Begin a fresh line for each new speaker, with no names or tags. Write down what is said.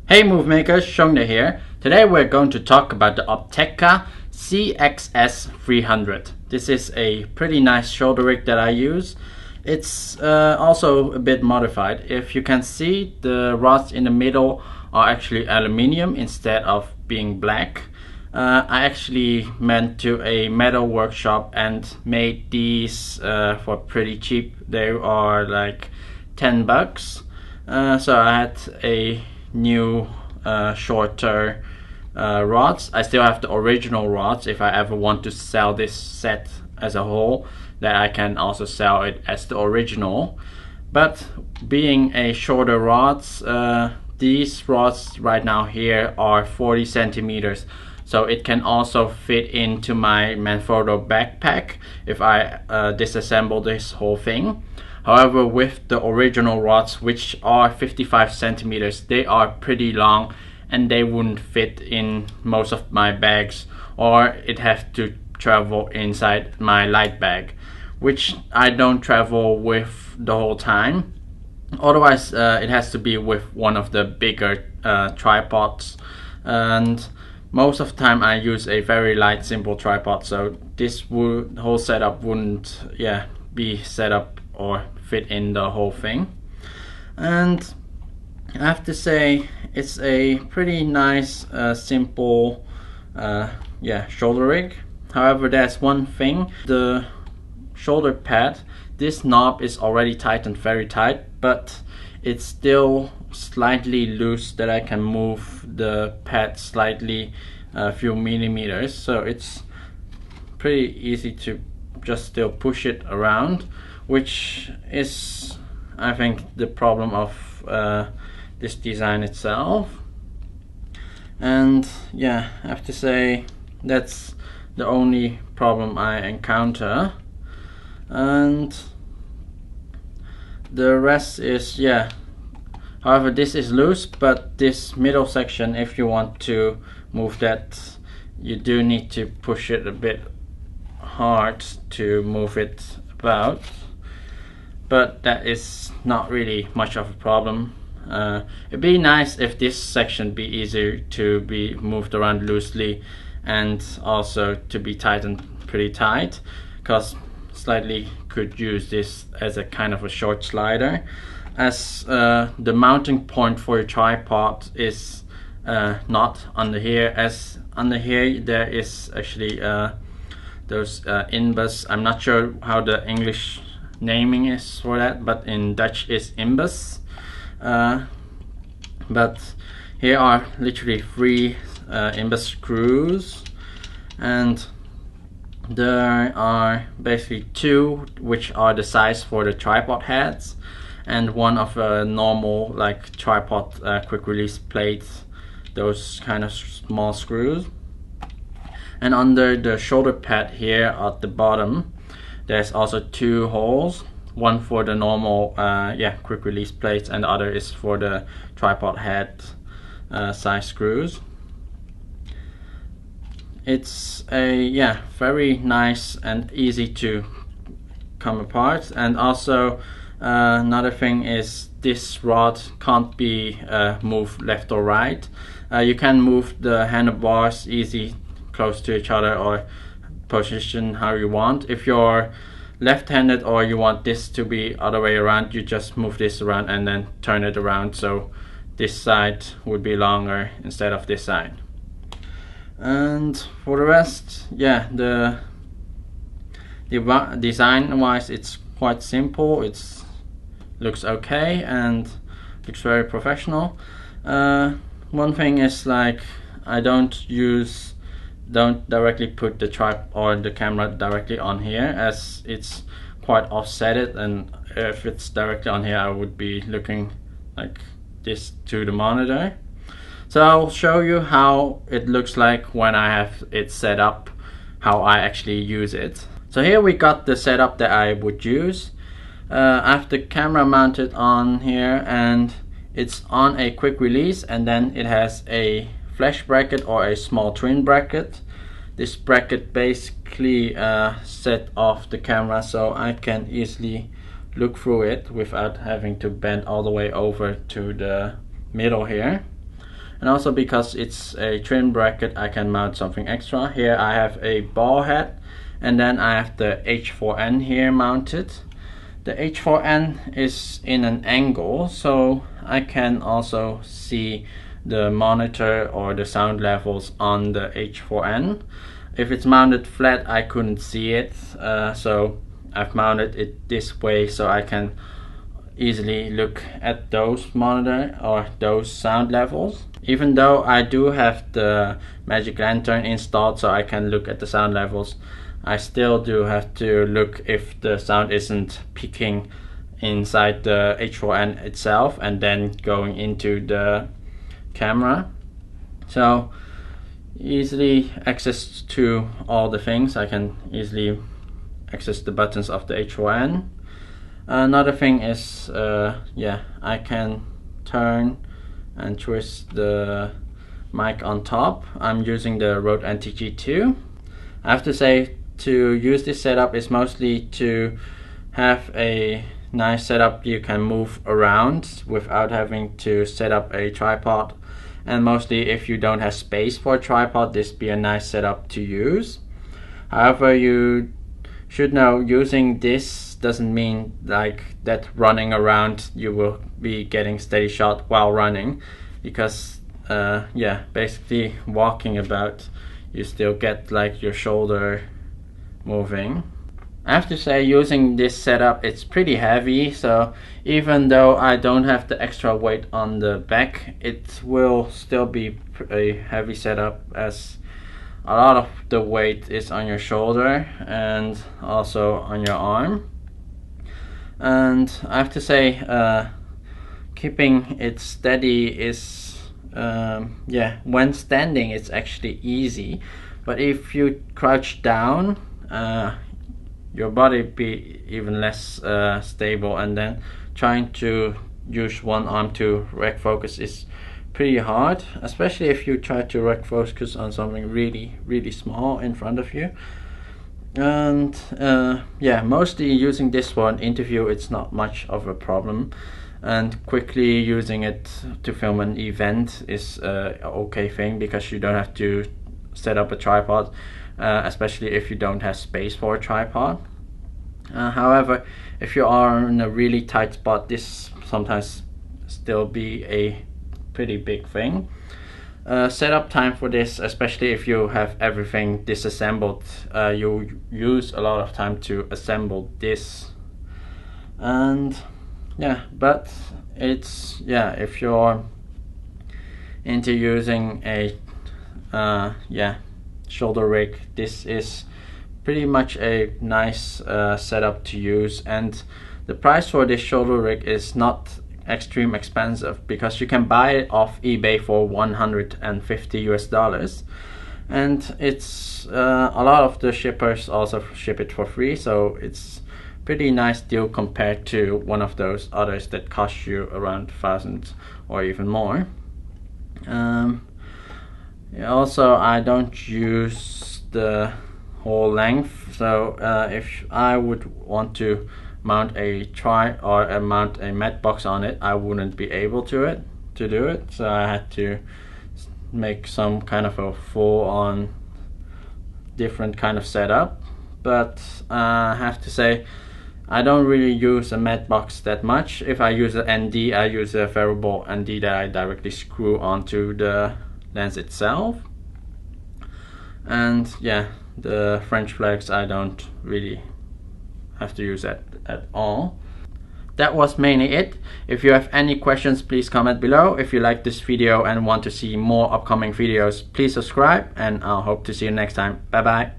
Hey move makers, Chungdha here. Today we're going to talk about the Opteka CXS-300. This is a pretty nice shoulder rig that I use. It's also a bit modified. If you can see, the rods in the middle are actually aluminium instead of being black. I actually went to a metal workshop and made these for pretty cheap. They are like 10 bucks. So I had a new shorter rods. I still have the original rods if I ever want to sell this set as a whole, that I can also sell it as the original. But being a shorter rods, these rods right now here are 40 centimeters, so it can also fit into my Manfrotto backpack if I disassemble this whole thing. However, with the original rods, which are 55 centimeters, they are pretty long and they wouldn't fit in most of my bags, or it has to travel inside my light bag, which I don't travel with the whole time. Otherwise, it has to be with one of the bigger tripods, and most of the time I use a very light, simple tripod, so this whole setup wouldn't be set up or fit in the whole thing. And I have to say, it's a pretty nice simple shoulder rig. However, there's one thing: the shoulder pad, this knob is already tightened very tight, but it's still slightly loose that I can move the pad slightly a few millimeters, so it's pretty easy to just still push it around, which is, I think, the problem of this design itself. And yeah, I have to say that's the only problem I encounter, and the rest is however, this is loose, but this middle section, if you want to move that, you do need to push it a bit hard to move it about, but that is not really much of a problem. It'd be nice if this section be easier to be moved around loosely and also to be tightened pretty tight, because slightly could use this as a kind of a short slider, as the mounting point for your tripod is not under here, as under here there is actually those inbus. I'm not sure how the English naming is for that, but in Dutch is inbus. But here are literally 3 inbus screws, and there are basically 2 which are the size for the tripod heads, and one of a normal like tripod quick release plates, those kind of small screws. And under the shoulder pad here at the bottom, there's also 2 holes, one for the normal quick release plates, and the other is for the tripod head size screws. It's a very nice and easy to come apart. And also another thing is, this rod can't be moved left or right. You can move the handlebars easy close to each other, or position how you want. If you're left-handed or you want this to be other way around, you just move this around and then turn it around, so this side would be longer instead of this side. And for the rest, the design wise, it's quite simple. It's looks okay and looks very professional. One thing is, like, I don't directly put the tripod or the camera directly on here, as it's quite offsetted, and if it's directly on here I would be looking like this to the monitor. So I'll show you how it looks like when I have it set up, how I actually use it. So here we got the setup that I would use. I have the camera mounted on here, and it's on a quick release, and then it has a flash bracket or a small twin bracket. This bracket basically set off the camera, so I can easily look through it without having to bend all the way over to the middle here. and also because it's a trim bracket I can mount something extra. Here I have a ball head, and then I have the H4n here mounted. The H4n is in an angle, so I can also see the monitor or the sound levels on the H4n. If it's mounted flat I couldn't see it, so I've mounted it this way so I can easily look at those monitor or those sound levels. Even though I do have the magic lantern installed so I can look at the sound levels, I still do have to look if the sound isn't peaking inside the H4n itself and then going into the camera. So easily access to all the things. I can easily access the buttons of the H4n. Another thing is I can turn and twist the mic on top. I'm using the Rode NTG2. I have to say, to use this setup is mostly to have a nice setup you can move around without having to set up a tripod, and mostly if you don't have space for a tripod, this be a nice setup to use. However, you should know using this doesn't mean like that running around you will be getting steady shot while running, because basically walking about you still get like your shoulder moving. I have to say, using this setup it's pretty heavy, so even though I don't have the extra weight on the back, it will still be a heavy setup as a lot of the weight is on your shoulder and also on your arm. And I have to say, keeping it steady is when standing it's actually easy, but if you crouch down your body be even less stable, and then trying to use one arm to rec focus is pretty hard, especially if you try to rec focus on something really small in front of you. And mostly using this for an interview it's not much of a problem, and quickly using it to film an event is a okay thing because you don't have to set up a tripod, especially if you don't have space for a tripod. However, if you are in a really tight spot, this sometimes still be a pretty big thing. Setup time for this, especially if you have everything disassembled, you use a lot of time to assemble this. And but it's if you're into using a shoulder rig, this is pretty much a nice setup to use. And the price for this shoulder rig is not extreme expensive, because you can buy it off eBay for $150 and it's a lot of the shippers also ship it for free, so it's pretty nice deal compared to one of those others that cost you around 1,000 or even more. Also, I don't use the whole length, so if I would want to mount a mount a mat box on it, I wouldn't be able to do it, so I had to make some kind of a full-on different kind of setup. But I have to say, I don't really use a mat box that much. If I use an ND, I use a variable ND that I directly screw onto the lens itself. And the French flags I don't really have to use that at all. That was mainly it. If you have any questions, please comment below. If you like this video and want to see more upcoming videos, please subscribe, and I'll hope to see you next time. Bye bye.